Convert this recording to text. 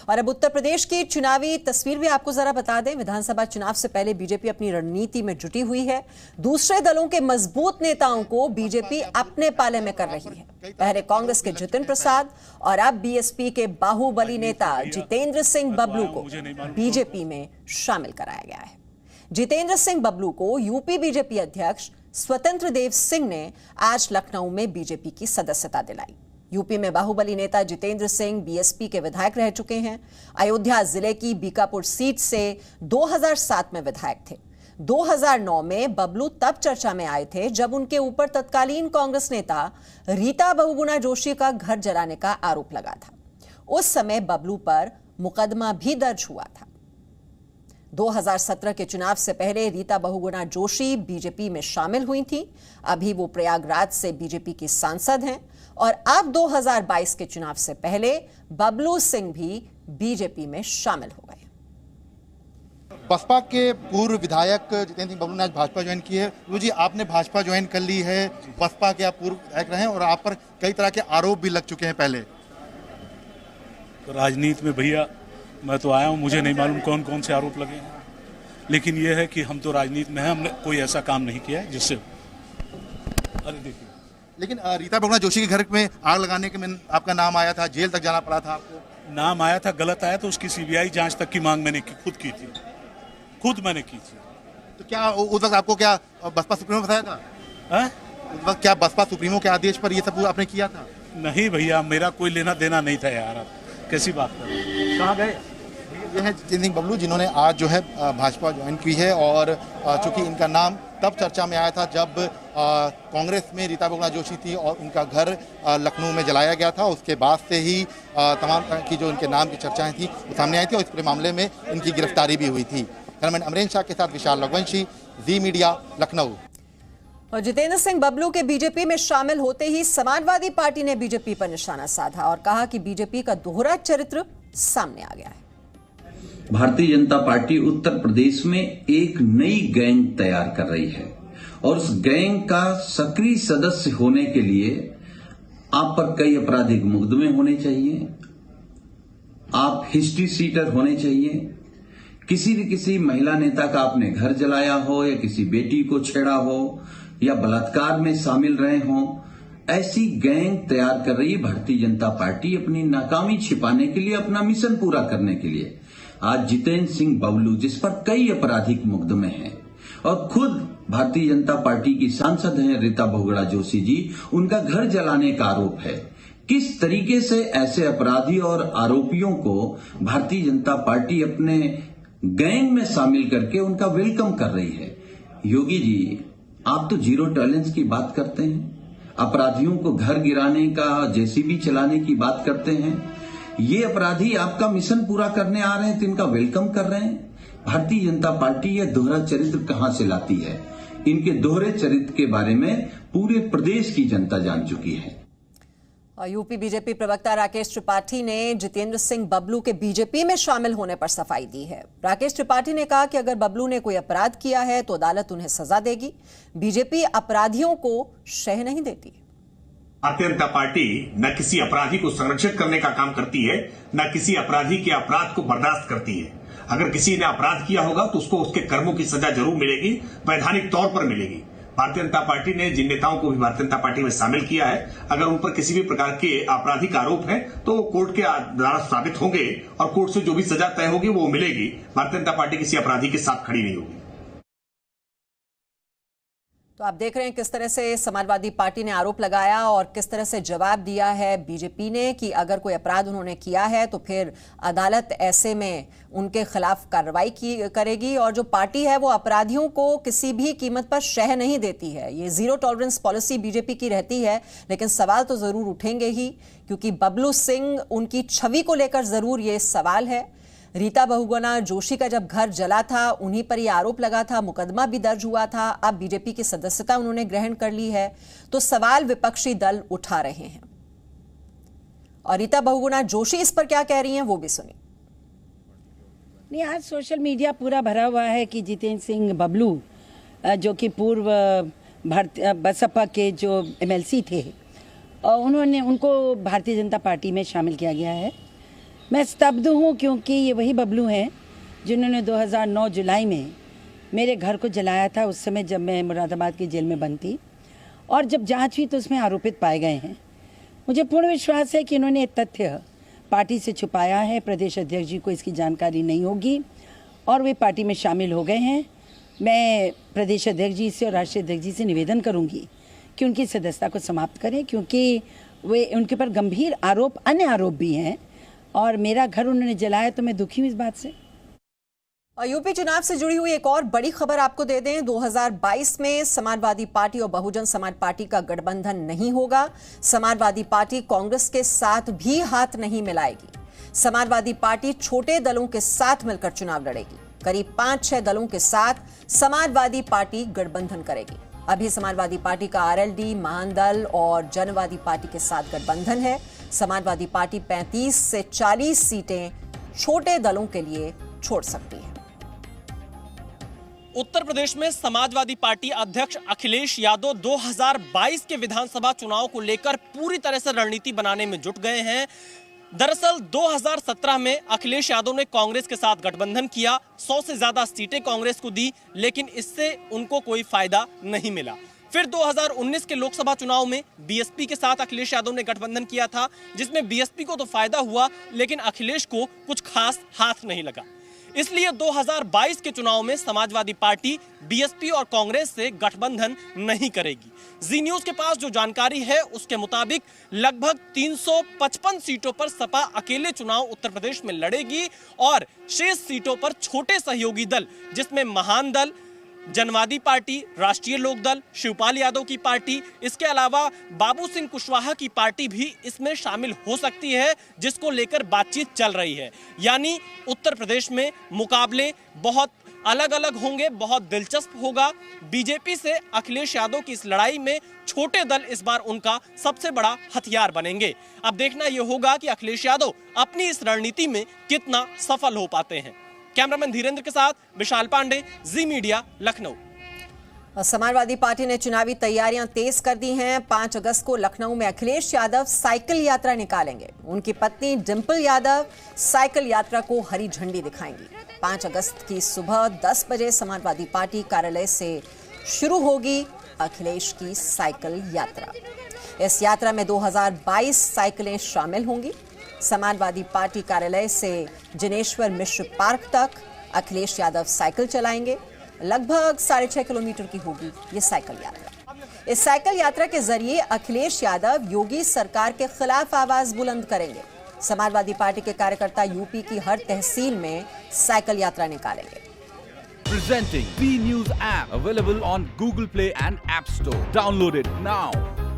और अब उत्तर प्रदेश की चुनावी तस्वीर भी आपको जरा बता दें। विधानसभा चुनाव से पहले बीजेपी अपनी रणनीति में जुटी हुई है। दूसरे दलों के मजबूत नेताओं को बीजेपी अपने पाले में कर रही है। पहले कांग्रेस के जितिन प्रसाद और अब बीएसपी के बाहुबली नेता जितेंद्र सिंह बबलू को बीजेपी में शामिल कराया गया है। जितेंद्र सिंह बबलू को यूपी बीजेपी अध्यक्ष स्वतंत्र देव सिंह ने आज लखनऊ में बीजेपी की सदस्यता दिलाई। यूपी में बाहुबली नेता जितेंद्र सिंह बीएसपी के विधायक रह चुके हैं। अयोध्या जिले की बीकापुर सीट से 2007 में विधायक थे। 2009 में बबलू तब चर्चा में आए थे जब उनके ऊपर तत्कालीन कांग्रेस नेता रीता बहुगुणा जोशी का घर जलाने का आरोप लगा था। उस समय बबलू पर मुकदमा भी दर्ज हुआ था। 2017 के चुनाव से पहले रीता बहुगुणा जोशी बीजेपी में शामिल हुई थी। अभी वो प्रयागराज से बीजेपी की सांसद हैं और अब 2022 के चुनाव से पहले बबलू सिंह भी बीजेपी में शामिल हो गए। बसपा के पूर्व विधायक जितेंद्र सिंह बबलू ने आज भाजपा ज्वाइन की है। गुरु जी, आपने भाजपा ज्वाइन कर ली है, बसपा के आप पूर्व विधायक रहे और आप पर कई तरह के आरोप भी लग चुके हैं पहले। तो राजनीति में भैया मैं तो आया हूं, मुझे नहीं मालूम कौन कौन से आरोप लगे हैं, लेकिन यह है कि हम तो राजनीति में हैं, हमने कोई ऐसा काम नहीं किया है जिससे। अरे देखिए, लेकिन रीता बहुगुणा जोशी के घर में आग लगाने के में आपका नाम आया था, जेल तक जाना पड़ा था आपको। नाम आया था, गलत आया तो उसकी सीबीआई जांच तक की मांग मैंने खुद की थी, खुद मैंने की थी। तो क्या उस वक्त आपको क्या बसपा सुप्रीमो बताया था? है? उस वक्त क्या बसपा सुप्रीमो के आदेश पर ये सब आपने किया था? नहीं भैया, मेरा कोई लेना देना नहीं था यार, आप कैसी बात कर रहे हैं? कहाँ गए? ये है जितेंद्र सिंह बबलू, जिन्होंने आज जो है भाजपा ज्वाइन की है और चूंकि इनका नाम तब चर्चा में आया था जब कांग्रेस में रीता बहुगुणा जोशी थी और उनका घर लखनऊ में जलाया गया था। उसके बाद से ही तमाम तरह की जो इनके नाम की चर्चाएं थी वो सामने आई थी और इस पूरे मामले में इनकी गिरफ्तारी भी हुई थी। कैमरामैन अमरेंद्र शाह के साथ विशाल रघुवंशी, जी मीडिया, लखनऊ। और जितेंद्र सिंह बबलू के बीजेपी में शामिल होते ही समाजवादी पार्टी ने बीजेपी पर निशाना साधा और कहा कि बीजेपी का दोहरा चरित्र सामने आ गया है। भारतीय जनता पार्टी उत्तर प्रदेश में एक नई गैंग तैयार कर रही है और उस गैंग का सक्रिय सदस्य होने के लिए आप पर कई आपराधिक मुकदमे होने चाहिए, आप हिस्ट्री सीटर होने चाहिए, किसी न किसी महिला नेता का आपने घर जलाया हो या किसी बेटी को छेड़ा हो या बलात्कार में शामिल रहे हों। ऐसी गैंग तैयार कर रही है भारतीय जनता पार्टी अपनी नाकामी छिपाने के लिए, अपना मिशन पूरा करने के लिए। आज जितेंद्र सिंह बबलू, जिस पर कई आपराधिक मुकदमे हैं और खुद भारतीय जनता पार्टी की सांसद हैं रीता बहुगुणा जोशी जी, उनका घर जलाने का आरोप है। किस तरीके से ऐसे अपराधी और आरोपियों को भारतीय जनता पार्टी अपने गैंग में शामिल करके उनका वेलकम कर रही है। योगी जी, आप तो जीरो टॉलरेंस की बात करते हैं, अपराधियों को घर गिराने का, जेसीबी चलाने की बात करते हैं। ये अपराधी आपका मिशन पूरा करने आ रहे हैं तो इनका वेलकम कर रहे हैं। भारतीय जनता पार्टी ये दोहरा चरित्र कहां से लाती है? इनके दोहरे चरित्र के बारे में पूरे प्रदेश की जनता जान चुकी है। और यूपी बीजेपी प्रवक्ता राकेश त्रिपाठी ने जितेंद्र सिंह बबलू के बीजेपी में शामिल होने पर सफाई दी है। राकेश त्रिपाठी ने कहा कि अगर बबलू ने कोई अपराध किया है तो अदालत उन्हें सजा देगी। बीजेपी अपराधियों को शह नहीं देती। भारतीय जनता पार्टी न किसी अपराधी को संरक्षित करने का काम करती है, न किसी अपराधी के अपराध को बर्दाश्त करती है। अगर किसी ने अपराध किया होगा तो उसको उसके कर्मों की सजा जरूर मिलेगी, वैधानिक तौर पर मिलेगी। भारतीय जनता पार्टी ने जिन नेताओं को भी भारतीय जनता पार्टी में शामिल किया है, अगर उन पर किसी भी प्रकार के आपराधिक आरोप हैं तो कोर्ट के द्वारा साबित होंगे और कोर्ट से जो भी सजा तय होगी वो मिलेगी। भारतीय जनता पार्टी किसी अपराधी के साथ खड़ी नहीं होगी। तो आप देख रहे हैं किस तरह से समाजवादी पार्टी ने आरोप लगाया और किस तरह से जवाब दिया है बीजेपी ने कि अगर कोई अपराध उन्होंने किया है तो फिर अदालत ऐसे में उनके खिलाफ कार्रवाई करेगी। और जो पार्टी है वो अपराधियों को किसी भी कीमत पर शह नहीं देती है। ये जीरो टॉलरेंस पॉलिसी बीजेपी की रहती है, लेकिन सवाल तो जरूर उठेंगे ही, क्योंकि बबलू सिंह, उनकी छवि को लेकर जरूर ये सवाल है। रीता बहुगुणा जोशी का जब घर जला था उन्हीं पर यह आरोप लगा था, मुकदमा भी दर्ज हुआ था। अब बीजेपी की सदस्यता उन्होंने ग्रहण कर ली है, तो सवाल विपक्षी दल उठा रहे हैं। और रीता बहुगुणा जोशी इस पर क्या कह रही हैं वो भी सुनिए। नहीं, आज सोशल मीडिया पूरा भरा हुआ है कि जितेंद्र सिंह बबलू जो कि पूर्व भारतीय बसपा के जो एमएलसी थे, उनको भारतीय जनता पार्टी में शामिल किया गया है। मैं स्तब्ध हूँ क्योंकि ये वही बबलू हैं जिन्होंने 2009 जुलाई में मेरे घर को जलाया था, उस समय जब मैं मुरादाबाद की जेल में बंद थी, और जब जांच हुई तो उसमें आरोपित पाए गए हैं। मुझे पूर्ण विश्वास है कि इन्होंने ये तथ्य पार्टी से छुपाया है, प्रदेश अध्यक्ष जी को इसकी जानकारी नहीं होगी और वे पार्टी में शामिल हो गए हैं। मैं प्रदेश अध्यक्ष जी से और राष्ट्रीय अध्यक्ष जी से निवेदन करूंगी कि उनकी सदस्यता को समाप्त करें, क्योंकि वे उनके पर गंभीर आरोप, अन्य आरोप भी हैं, और मेरा घर उन्होंने जलाया तो मैं दुखी हूँ इस बात से। और यूपी चुनाव से जुड़ी हुई एक और बड़ी खबर आपको दे दें। 2022 में समाजवादी पार्टी और बहुजन समाज पार्टी का गठबंधन नहीं होगा। समाजवादी पार्टी कांग्रेस के साथ भी हाथ नहीं मिलाएगी। समाजवादी पार्टी छोटे दलों के साथ मिलकर चुनाव लड़ेगी। करीब 5-6 दलों के साथ समाजवादी पार्टी गठबंधन करेगी। अभी समाजवादी पार्टी का आरएलडी, महादल और जनवादी पार्टी के साथ गठबंधन है। समाजवादी पार्टी 35 से 40 सीटें छोटे दलों के लिए छोड़ सकती है। उत्तर प्रदेश में समाजवादी पार्टी अध्यक्ष अखिलेश यादव 2022 के विधानसभा चुनाव को लेकर पूरी तरह से रणनीति बनाने में जुट गए हैं। दरअसल 2017 में अखिलेश यादव ने कांग्रेस के साथ गठबंधन किया, 100 से ज्यादा सीटें कांग्रेस को दी, लेकिन इससे उनको कोई फायदा नहीं मिला। फिर 2019 के लोकसभा चुनाव में बीएसपी के साथ अखिलेश यादव ने गठबंधन किया था, जिसमें बीएसपी को तो फायदा हुआ लेकिन अखिलेश को कुछ खास हाथ नहीं लगा। इसलिए 2022 के चुनाव में समाजवादी पार्टी बीएसपी और कांग्रेस से गठबंधन नहीं करेगी। जी न्यूज के पास जो जानकारी है उसके मुताबिक लगभग 355 सीटों पर सपा अकेले चुनाव उत्तर प्रदेश में लड़ेगी और शेष सीटों पर छोटे सहयोगी दल, जिसमें महान दल, जनवादी पार्टी, राष्ट्रीय लोकदल, शिवपाल यादव की पार्टी, इसके अलावा बाबू सिंह कुशवाहा की पार्टी भी इसमें शामिल हो सकती है, जिसको लेकर बातचीत चल रही है। यानी उत्तर प्रदेश में मुकाबले बहुत अलग अलग होंगे, बहुत दिलचस्प होगा। बीजेपी से अखिलेश यादव की इस लड़ाई में छोटे दल इस बार उनका सबसे बड़ा हथियार बनेंगे। अब देखना यह होगा कि अखिलेश यादव अपनी इस रणनीति में कितना सफल हो पाते हैं। कैमरामैन धीरेन्द्र के साथ विशाल पांडे, जी मीडिया, लखनऊ। समाजवादी पार्टी ने चुनावी तैयारियां तेज कर दी हैं। 5 अगस्त को लखनऊ में अखिलेश यादव साइकिल यात्रा निकालेंगे। उनकी पत्नी डिंपल यादव साइकिल यात्रा को हरी झंडी दिखाएंगी। 5 अगस्त की सुबह 10 बजे समाजवादी पार्टी कार्यालय से शुरू होगी अखिलेश की साइकिल यात्रा। इस यात्रा में 2022 साइकिलें शामिल होंगी। समाजवादी पार्टी कार्यालय से जिनेश्वर मिश्र पार्क तक अखिलेश यादव साइकिल चलाएंगे। लगभग 6.5 किलोमीटर की होगी ये साइकिल यात्रा। इस साइकिल यात्रा के जरिए अखिलेश यादव योगी सरकार के खिलाफ आवाज बुलंद करेंगे। समाजवादी पार्टी के कार्यकर्ता यूपी की हर तहसील में साइकिल यात्रा निकालेंगे। Presenting B News app available on Google Play and App Store. Download it now.